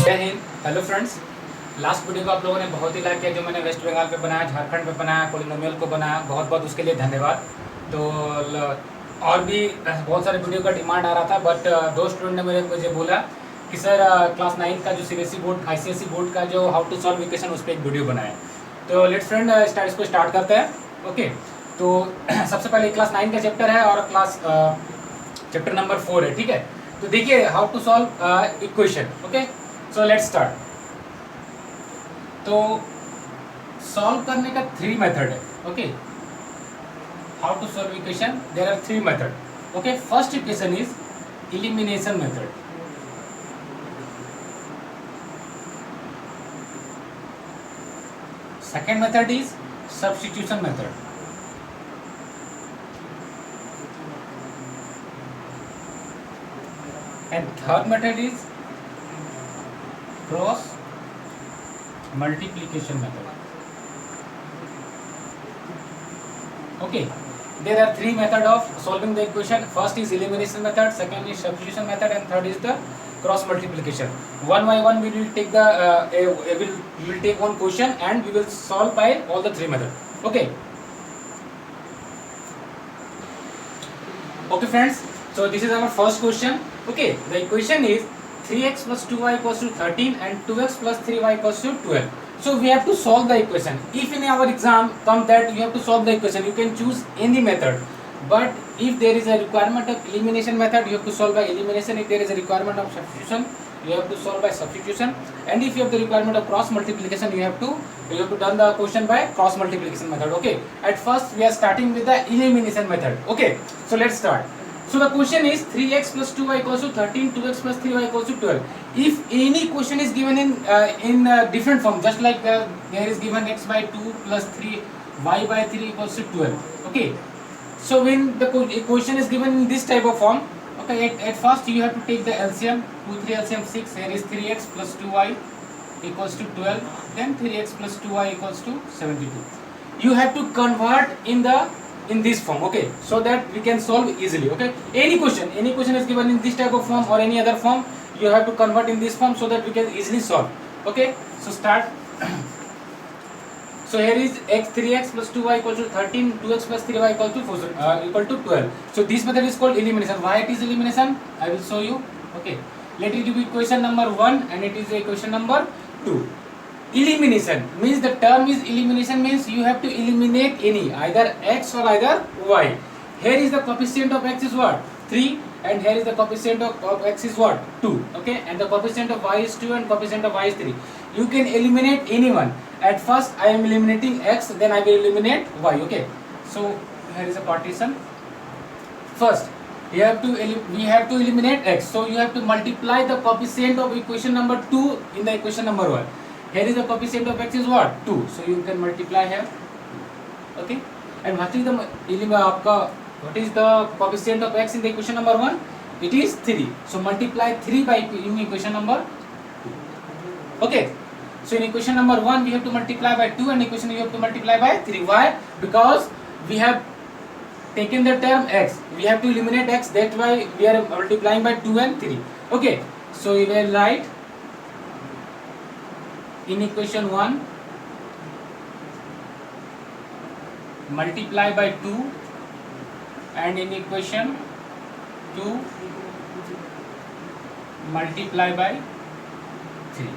जय Hind. Hello friends, last video को आप लोगों ने बहुत ही लाइक किया। जो मैंने वेस्ट बंगाल पे बनाया, झारखंड पे बनाया, पोलिनोमियल को बनाया, बहुत बहुत उसके लिए धन्यवाद। तो और भी बहुत सारे वीडियो का डिमांड आ रहा था, बट दो स्टूडेंट ने मुझे बोला कि सर क्लास 9 का जो सीबीएसई बोर्ड आईसीएसई बोर्ड का जो हाउ टू सॉल्व इक्वेशन, उस पर एक वीडियो बनाया। तो लेट्स फ्रेंड इसको स्टार्ट करते हैं। ओके, तो सबसे पहले क्लास 9 का चैप्टर है और क्लास चैप्टर नंबर 4 है, ठीक है। तो देखिए how to solve equation. Okay, so let's start. तो सॉल्व करने का 3 मेथड है। Okay, how to solve equation, there are 3 method. Okay, first equation is elimination method. Second method is substitution method. And third method is cross multiplication method. Okay, there are 3 methods of solving the equation. First is elimination method, second is substitution method, and third is the cross multiplication. One by one we will take the we will take one question and we will solve by all the 3 methods. Okay. Okay friends, so this is our first question. Okay, the equation is 3x plus 2y equals to 13 and 2x plus 3y equals to 12. So we have to solve the equation. If in our exam come that you have to solve the equation, you can choose any method. But if there is a requirement of elimination method, you have to solve by elimination. If there is a requirement of substitution, you have to solve by substitution. And if you have the requirement of cross multiplication, you have to done the question by cross multiplication method. Okay, at first we are starting with the elimination method. Okay, so let's start. So the question is 3x plus 2y equals to 13, 2x plus 3y equals to 12. If any question is given in different form, just like there is given x by 2 plus 3 y by 3 equals to 12. Okay, so when the question is given in this type of form, okay, at first you have to take the LCM. 2 3 LCM 6. Here is 3x plus 2y equals to 12. Then 3x plus 2y equals to 72. You have to convert in this form. Okay, so that we can solve easily. Okay, any question is given in this type of form or any other form, you have to convert in this form so that we can easily solve. Okay, so start. So here is 3x plus 2y equals to 13, 2x plus 3y equals to 12. So this method is called elimination. Why it is elimination, I will show you. Okay, let it be equation number 1 and it is equation number 2. Elimination means, the term is elimination means you have to eliminate any, either x or either y. Here is the coefficient of x is what, 3, and here is the coefficient of x is what, 2. Okay, and the coefficient of y is 2 and coefficient of y is 3. You can eliminate anyone. At first I am eliminating x, then I will eliminate y. Okay, so here is a partition. First we have to eliminate x, so you have to multiply the coefficient of equation number 2 in the equation number 1. Here is the coefficient of x is what, 2, so you can multiply here. Okay, and what is the coefficient of x in the equation number 1? It is 3, so multiply 3 by in equation number 2. Okay, so in equation number 1 we have to multiply by 2 and equation you have to multiply by 3. Why? Because we have taken the term x, we have to eliminate x, that's why we are multiplying by 2 and 3. Okay, so we will write in equation 1 multiply by 2 and in equation 2 multiply by 3.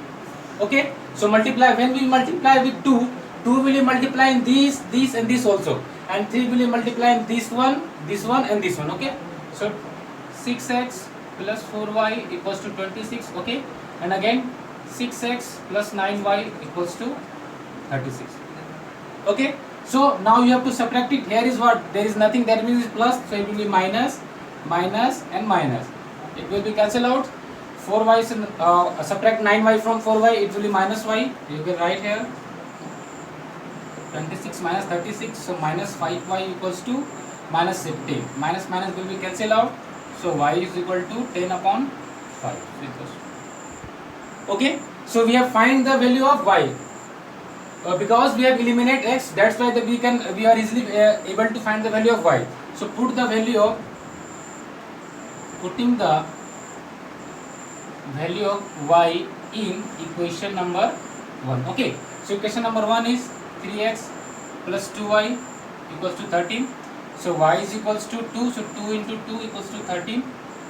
Okay, so multiply, when we multiply with 2 will multiply in this and this also, and 3 will multiply in this one and this one. Okay, so 6x plus 4y equals to 26. Okay, and again 6x plus 9y equals to 36. Okay, so now you have to subtract it. Here is what, there is nothing, that means plus, so it will be minus and minus. It will be cancel out. 4y subtract 9y from 4y, it will be minus y. You can write here 26 minus 36, so minus 5y equals to minus 15. Minus will be cancel out, so y is equal to 10 upon 5. Okay, so we have find the value of y. Because we have eliminate x, that's why we are easily able to find the value of y. So put the value of putting the value of y in equation number 1. Okay, so equation number 1 is 3x plus 2y equals to 13. So y is equals to 2, so 2 into 2 equals to 13.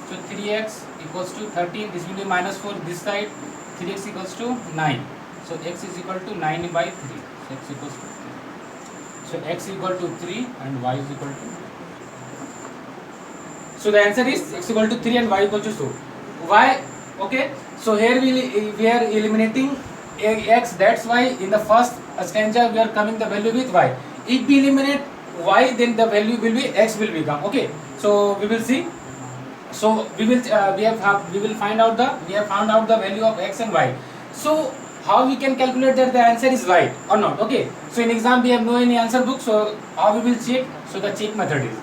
So 3x equals to 13, this will be minus 4 this side, 3x equals to 9. So x is equal to 9 by 3. So x equals to 3. So x equal to 3 and y is equal to. So the answer is x equal to 3 and y equal to 2. Why? Okay. So here we are eliminating x. That's why in the first stanza we are coming the value with y. If we eliminate y, then the value will be x will become. Okay. So we will see. So we will find out the value of x and y. So how we can calculate that the answer is right or not? Okay. So in exam we have no any answer book. So how we will check? So the check method is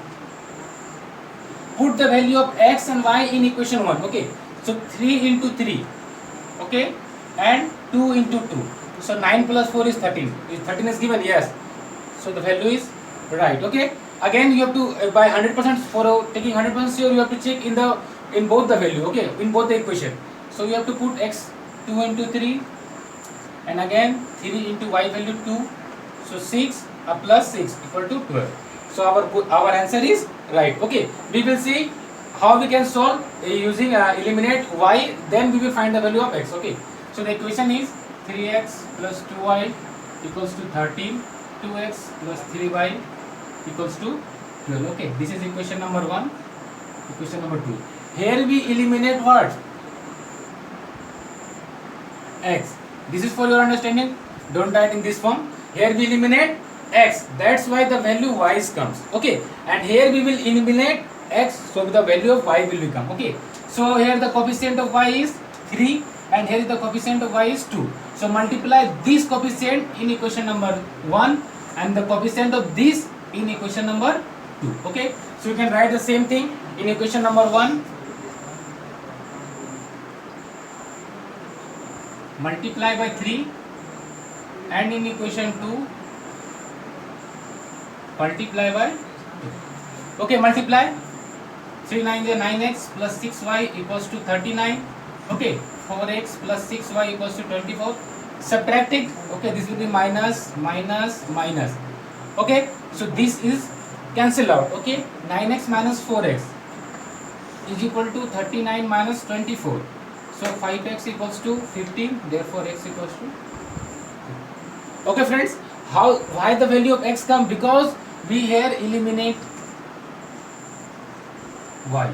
put the value of x and y in equation 1. Okay. So 3 into 3. Okay. And 2 into 2. So 9 plus 4 is 13. Is 13 is given? Yes. So the value is right. Okay. Again you have to by 100% for taking 100% sure you have to check in both the value. Okay. In both the equation. So you have to put x 2 into 3 and again 3 into y value 2. So 6 plus 6 equal to 12. So our answer is right. Okay. We will see how we can solve using eliminate y, then we will find the value of x. Okay. So the equation is 3x plus 2y equals to 13, 2x plus 3y equals to 12. Okay. This is equation number 1. Equation number 2. Here we eliminate what? X. This is for your understanding. Don't write in this form. Here we eliminate x. That's why the value y comes. Okay. And here we will eliminate x. So the value of y will become. Okay. So here the coefficient of y is 3 and here the coefficient of y is 2. So multiply this coefficient in equation number 1 and the coefficient of this in equation number 2. Okay. So you can write the same thing in equation number 1. Multiply by 3 and in equation 2 multiply by 2. Okay, multiply 3 9 is 9x plus 6y equals to 39. Okay, 4x plus 6y equals to 24. Subtract it. Okay, this will be minus minus minus. Okay, so this is cancel out. Okay, 9x minus 4x is equal to 39 minus 24. So 5x equals to 15. Therefore x equals to. Okay friends, why the value of x come? Because we here eliminate y.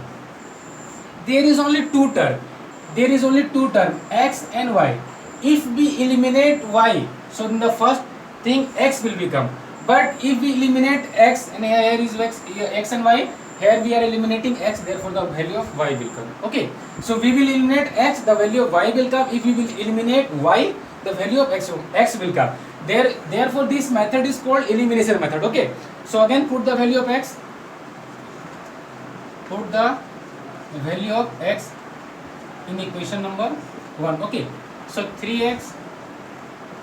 There is only two term x and y. If we eliminate y, so in the first thing x will become. But if we eliminate x and here is x and y, here we are eliminating x, therefore the value of y will come. Okay, so we will eliminate x, the value of y will come. If we will eliminate y, the value of x will come. Therefore this method is called elimination method. Okay, so again put the value of x. Put the value of x in equation number 1. Okay, so 3x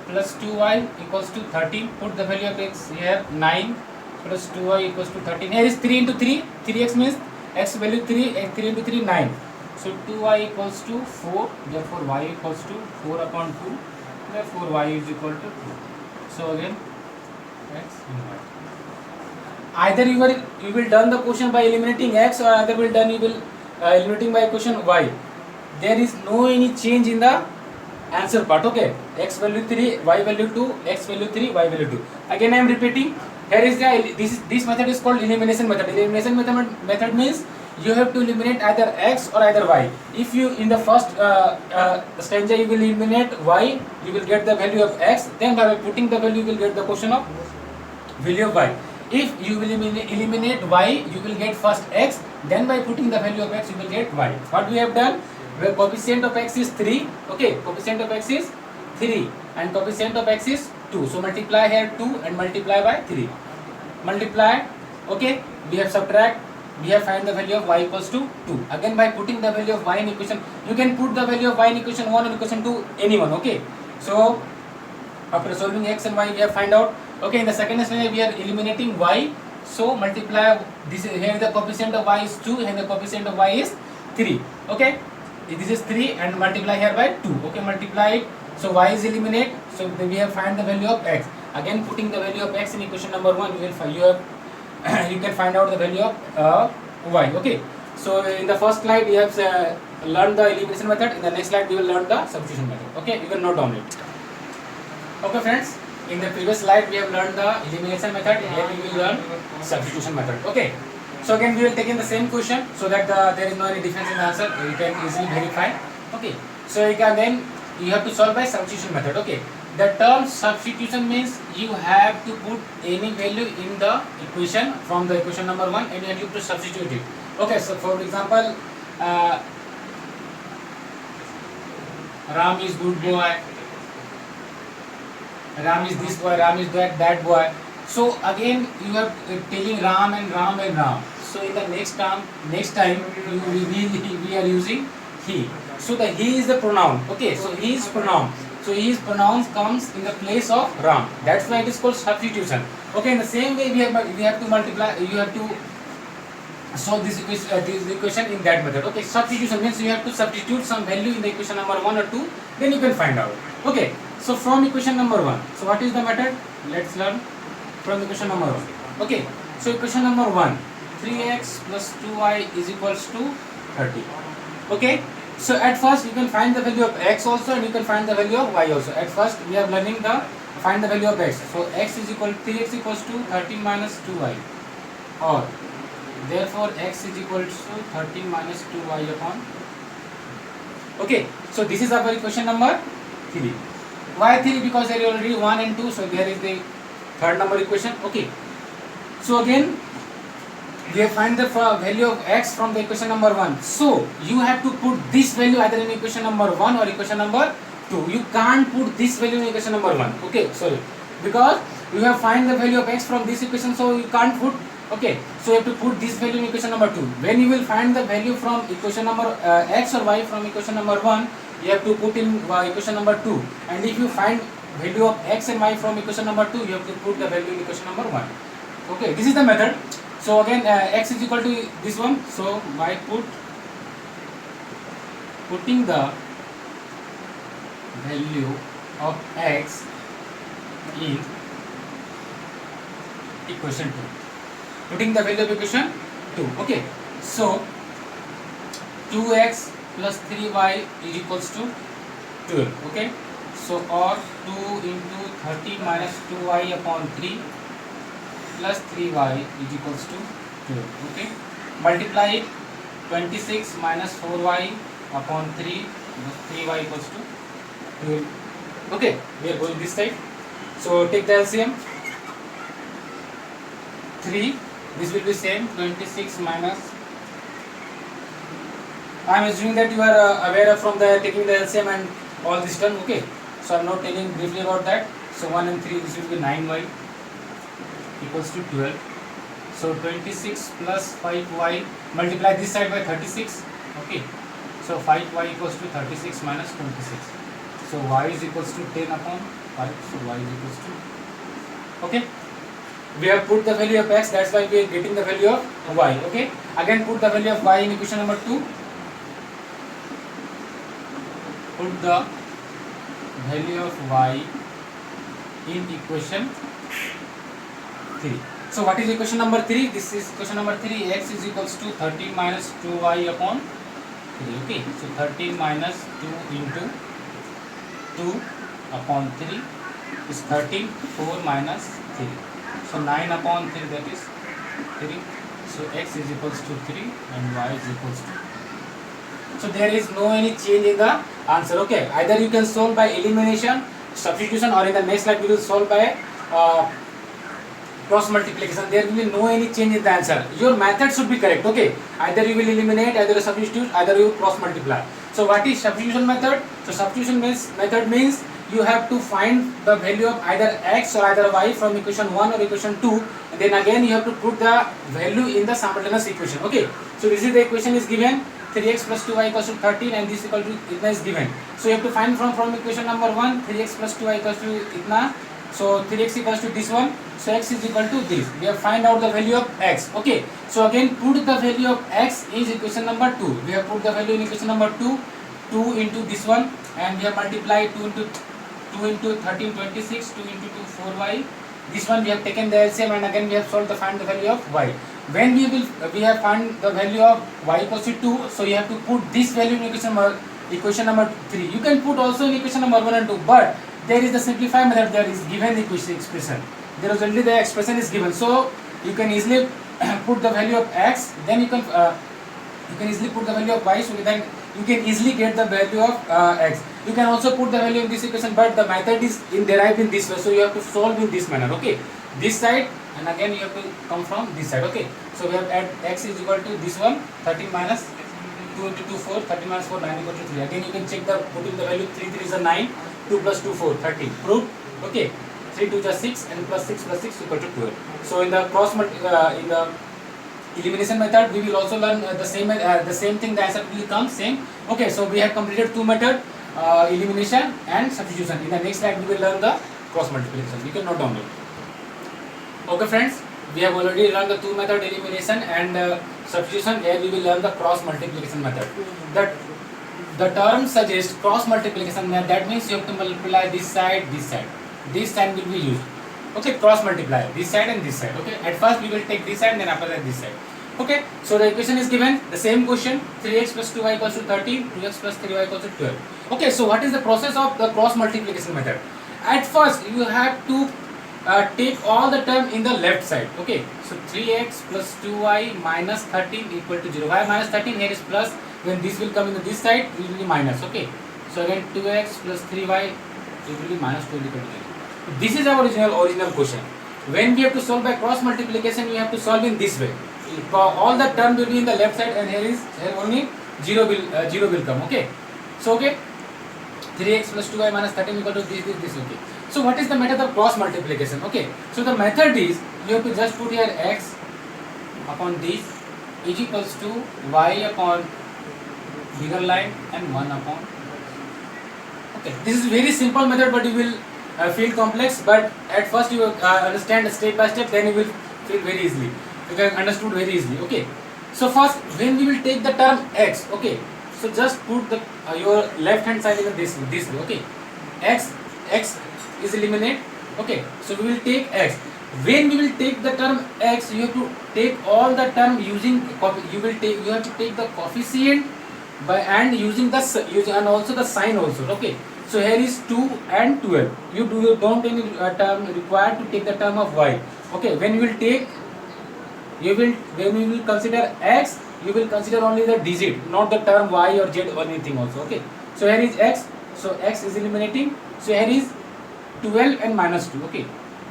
plus 2y equals to 13. Put the value of x here, 9 plus 2y equals to 13. Here is 3 into 3. 3x means x value 3. 3 into 3, 9. So 2y equals to 4. Therefore y equals to 4 upon 2. Therefore y is equal to 2. So again x and y. Either you will done the question by eliminating x, or either will done you will eliminating by equation y. There is no any change in the answer part. Okay, x value 3, y value 2, x value 3, y value 2. Again I am repeating. Here is this method is called elimination method. Elimination method means you have to eliminate either x or either y. If you in the first stanza you will eliminate y, you will get the value of x. Then by putting the value you will get the question of value of y. If you will eliminate y, you will get first x. Then by putting the value of x, you will get y. What we have done? Where coefficient of x is 3. Okay, coefficient of x is 3 and coefficient of x is 2. So multiply here 2 and multiply by 3. Multiply. Okay, we have subtract. We have find the value of y equals to 2. Again by putting the value of y in equation, you can put the value of y in equation 1 and equation 2, anyone. Okay, so after solving x and y, we have find out. Okay, in the second scenario we are eliminating y. So multiply this here, the coefficient of y is 2 and the coefficient of y is 3. Okay, this is 3 and multiply here by 2. Okay, multiply it. So y is eliminate. So we have find the value of x. Again, putting the value of x in equation number 1, you will find you can find out the value of y. Okay, so in the first slide we have learned the elimination method. In the next slide we will learn the substitution method. Okay, you can note down it. Okay friends, in the previous slide we have learned the elimination method. Here we will learn substitution method. Okay, so again we will take in the same question so that there is no any difference in the answer. You can easily verify. Okay, so you can then you have to solve by substitution method. Okay, the term substitution means you have to put any value in the equation from the equation number 1 and you have to substitute it. Okay, so for example, Ram is good boy, Ram is this boy, Ram is that boy. So again you are telling Ram and Ram and Ram. So in the next time we are using he. So the he is the pronoun. Okay, so he is pronoun. So his pronoun comes in the place of Ram. That's why it is called substitution. Okay, in the same way we have to multiply. You have to solve this equation in that method. Okay, substitution means you have to substitute some value in the equation number 1 or 2. Then you can find out. Okay, so from equation number 1. So what is the method? Let's learn from equation number 1. Okay, so equation number 1. 3x plus 2y is equals to 30. Okay. So at first you can find the value of x also and you can find the value of y also. At first we are learning the find the value of x. So x is equal 3x equals to 13 minus 2y, or therefore x is equal to 13 minus 2y upon. Okay, so this is our equation number 3. Why 3? Because there is already 1 and 2, so there is the third number equation. Okay, so again we have find the value of x from the equation number 1. So you have to put this value either in equation number 1 or equation number 2. You can't put this value in equation number 1. Okay, sorry, because you have find the value of x from this equation, so you can't put. Okay, so you have to put this value in equation number 2. When you will find the value from equation number x or y from equation number 1, you have to put in equation number 2. And if you find value of x and y from equation number 2, you have to put the value in equation number 1. Okay, this is the method. So again x is equal to this one. So by putting the value of x in equation 2. Putting the value of equation 2. Okay, so 2x plus 3y is equals to 12. Okay, so or 2 into 30 minus 2y upon 3 plus 3y is equals to 12. Okay, multiply it. 26 minus 4y upon 3 plus 3y equals to 12. Okay, we are going this side. So take the LCM. 3, this will be same. 26 minus, I am assuming that you are aware of from the taking the LCM and all this term. Okay, so I am not telling briefly about that. So 1 and 3, this will be 9y equals to 12. So 26 plus 5y, multiply this side by 36. Okay, so 5y equals to 36 minus 26. So y is equals to 10 upon 5. So y is equals to, okay, we have put the value of x, that's why we are getting the value of y. Okay, again put the value of y in equation number 2. Put the value of y in equation 3. So what is equation number 3? This is equation number 3. X is equals to 13 minus 2y upon 3. Okay, so 13 minus 2 into 2 upon 3 is 13. 4 minus 3. So 9 upon 3, that is 3. So x is equals to 3 and y is equals to. So there is no any change in the answer. Okay, either you can solve by elimination, substitution, or in the next slide we will solve by cross multiplication. There will be no any change in the answer. Your method should be correct. Okay, either you will eliminate, either you substitute, either you cross multiply. So what is substitution method? So substitution method means you have to find the value of either x or either y from equation 1 or equation 2, and then again you have to put the value in the simultaneous equation. Okay, so this is the equation is given, 3x plus 2y equals to 13 and this equal to itna is given. So you have to find from equation number 1, 3x plus 2y equals to itna. So 3x equals to this one. So x is equal to this. We have find out the value of x. Okay. So again put the value of x is equation number 2. We have put the value in equation number 2. 2 into this one, and we have multiplied 2 into 13 26, 2 into 2 4y. This one we have taken the LCM, and again we have solved the find the value of y. When we have found the value of y equals to 2, so you have to put this value in equation number 3. You can put also in equation number 1 and 2, but there is the simplified method that is given the expression. There is only the expression is given, so you can easily put the value of x. Then you can easily put the value of y, so then you can easily get the value of x. You can also put the value in this equation, but the method is derived in this way, so you have to solve in this manner. Okay, this side, and again you have to come from this side. Okay, so we have add x is equal to this one, 13 minus 2 into 2 4, 13 minus 4 9 equal to 3. Again you can check the put in the value 3 3 is a 9, 2 plus 2 4 13. Proved. Okay, 3 2 is 6, and plus 6 equal to 12. So in the in the elimination method we will also learn the same thing. The answer will come same. Okay, so we have completed two methods, elimination and substitution. In the next slide we will learn the cross multiplication. You can note down it. Okay friends, we have already learned the two method, elimination and substitution. Here we will learn the cross multiplication method. That the term suggests cross multiplication method. That means you have to multiply this side, this sign will be used. Okay, cross multiply this side and this side. Okay, at first we will take this side and then after that this side. Okay, so the equation is given, the same question, 3x plus 2y equals to 13, 2x plus 3y equals to 12. Okay, so what is the process of the cross multiplication method? At first you have to take all the term in the left side. Okay, so 3x plus 2y minus 13 equal to 0. Why minus 13? Here is plus. When this will come in this side, it will be minus. Okay, so again 2x plus 3y it will be minus 12 equal to 0. This is our original question. When we have to solve by cross multiplication, we have to solve in this way. All the term will be in the left side, and here only 0 will come. Okay, so okay, 3x plus 2y minus 13 equal to this. Okay, so what is the method of cross multiplication? Okay, so the method is you have to just put here x upon this is equals to y upon bigger line and 1 upon. Okay, this is very simple method, but you will feel complex, but at first you understand step by step, then you will feel very easily. You can understood very easily. Okay, so first when we will take the term x, okay, so just put the your left hand side in this way. Okay, x is eliminate. Okay, so we will take x. When we will take the term x, you have to take all the term using you have to take the coefficient by and using and also the sign also. Okay, so here is 2 and 12. You don't any term required to take the term of y. Okay, when you will consider x, you will consider only the digit, not the term y or z or anything also. Okay, so here is x, so x is eliminating. So here is 12 and minus 2. Okay,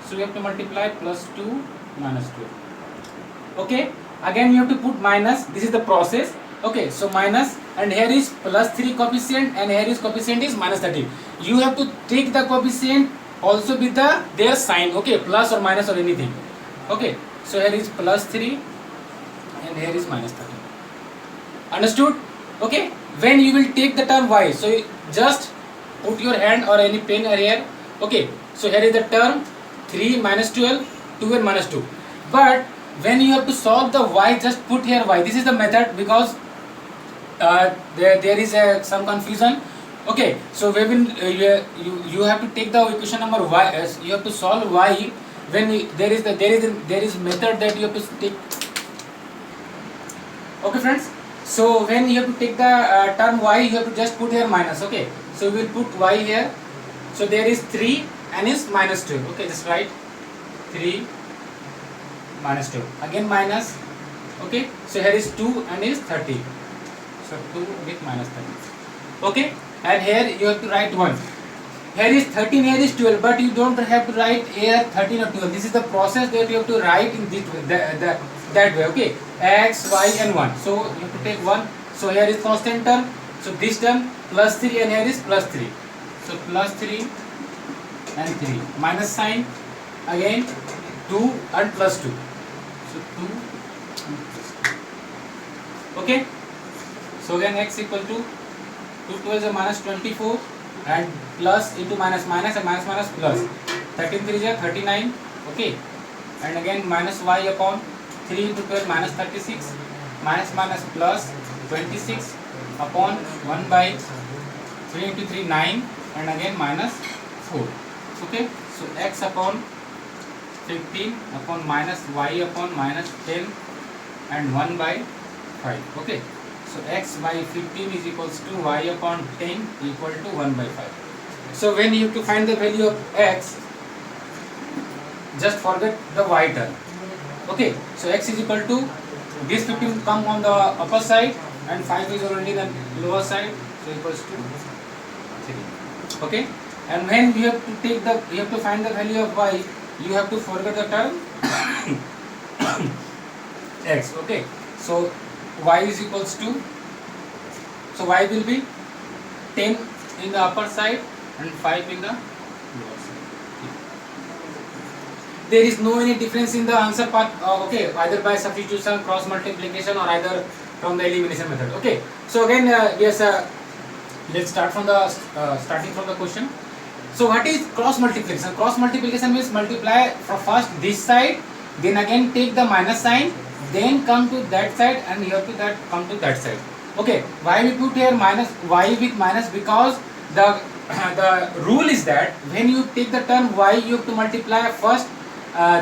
so we have to multiply plus 2 minus 12. Okay, again you have to put minus. This is the process. Okay, so minus, and here is plus 3 coefficient, and here is coefficient is minus 13. You have to take the coefficient also with their sign. Okay, plus or minus or anything. Okay, so here is plus 3 and here is minus 13. Understood? Okay, when you will take the term y, so you just put your hand or any pen here. Okay, so here is the term 3 minus 12, 2 and minus 2. But when you have to solve the y, just put here y. This is the method, because there is some confusion. Okay, so we will you have to take the equation number y. You have to solve y. When there is method that you have to take. Okay friends, so when you have to take the term y, you have to just put here minus. Okay, so we will put y here. So there is 3 and is minus 2. Okay, just write 3 minus 2. Again minus. Okay, so here is 2 and is 30. So 2 with minus 30. Okay, and here you have to write 1. Here is 13, here is 12, but you don't have to write here 13 or 12. This is the process that you have to write in this that way. Okay, x, y and 1. So you have to take 1. So here is constant term. So this term plus 3 and here is plus 3. So plus 3 and 3. Minus sign. Again 2 and plus 2. So 2 and plus 2. Okay. So again x equal to 2 12 is a minus 24. And plus into minus minus and minus minus plus. 13 3 is 39, okay, and again minus y upon 3 into 12 minus 36, minus minus plus 26 upon 1 by 3 into 3 9, and again minus 4, okay. So x upon 15 upon minus y upon minus 10 and 1 by 5, okay. So x by 15 is equals to y upon 10 equal to 1 by 5. So when you have to find the value of x, just forget the y term, okay. So x is equal to this 15 come on the upper side and 5 is already the lower side, so equals to 3, okay. And when you have to take the, you have to find the value of y, you have to forget the term x, okay. So y is equals to, so y will be 10 in the upper side and 5 in the lower side. There is no any difference in the answer part, okay, either by substitution, cross multiplication, or either from the elimination method, okay. So again, yes, let's start from the starting from the question. So what is cross multiplication? Cross multiplication means multiply from first this side, then again take the minus sign, then come to that side, and here to that come to that side, okay. Why we put here minus y with minus? Because the the rule is that when you take the term y, you have to multiply first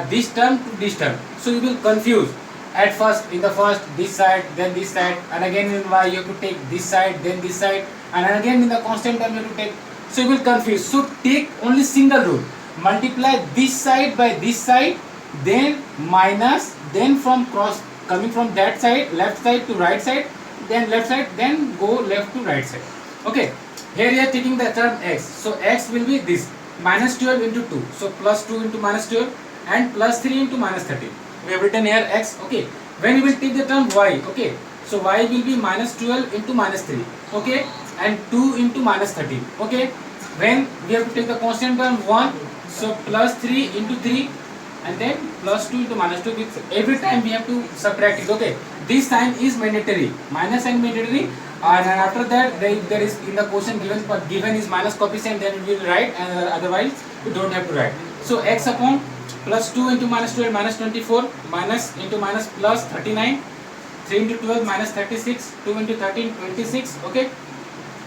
this term to this term, so you will confuse at first. In the first this side, then this side, and again in y you have to take this side, then this side, and again in the constant term you have to take, so you will confuse. So take only single rule, multiply this side by this side, then minus, then from cross coming from that side, left side to right side, then left side, then go left to right side, okay. Here you are taking the term x, so x will be this minus 12 into 2, so plus 2 into minus 12 and plus 3 into minus 13. We have written here x, okay. When you will take the term y, okay, so y will be minus 12 into minus 3, okay, and 2 into minus 13, okay. When we have to take the constant term 1, so plus 3 into 3 and then plus 2 into minus 2, with every time we have to subtract it, okay. This sign is mandatory, minus sign mandatory, and after that there is in the question given is minus coefficient, then we will write, and otherwise we don't have to write. So x upon plus 2 into minus 12 minus 24, minus into minus plus 39, 3 into 12 minus 36, 2 into 13 26, okay,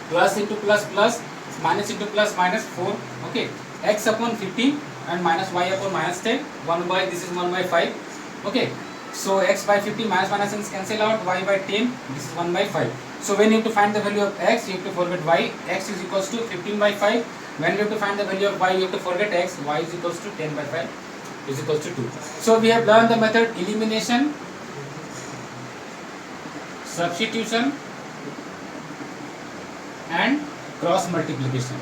plus into plus plus, minus into plus minus 4, okay. X upon 15 and minus y upon minus 10, 1 by, this is 1 by 5, okay. So x by 15 minus minus is cancel out, y by 10, this is 1 by 5. So when you have to find the value of x, you have to forget y, x is equals to 15 by 5. When you have to find the value of y, you have to forget x, y is equals to 10 by 5 is equals to 2. So we have learned the method elimination, substitution and cross multiplication,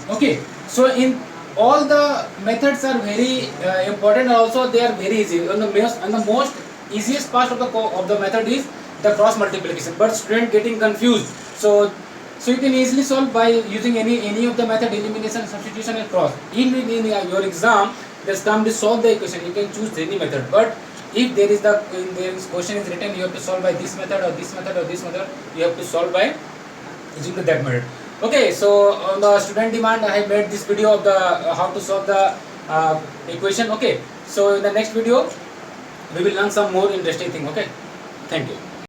okay. So in all the methods are very important, and also they are very easy, and the most easiest part of the method is the cross multiplication, but student getting confused. So you can easily solve by using any of the method, elimination, substitution and cross. In your exam there's come to solve the equation, you can choose any method, but if there is question is written, you have to solve by this method or this method or this method, you have to solve by using that method, okay. So on the student demand, I have made this video of the how to solve the equation, okay. So in the next video we will learn some more interesting thing, okay. Thank you.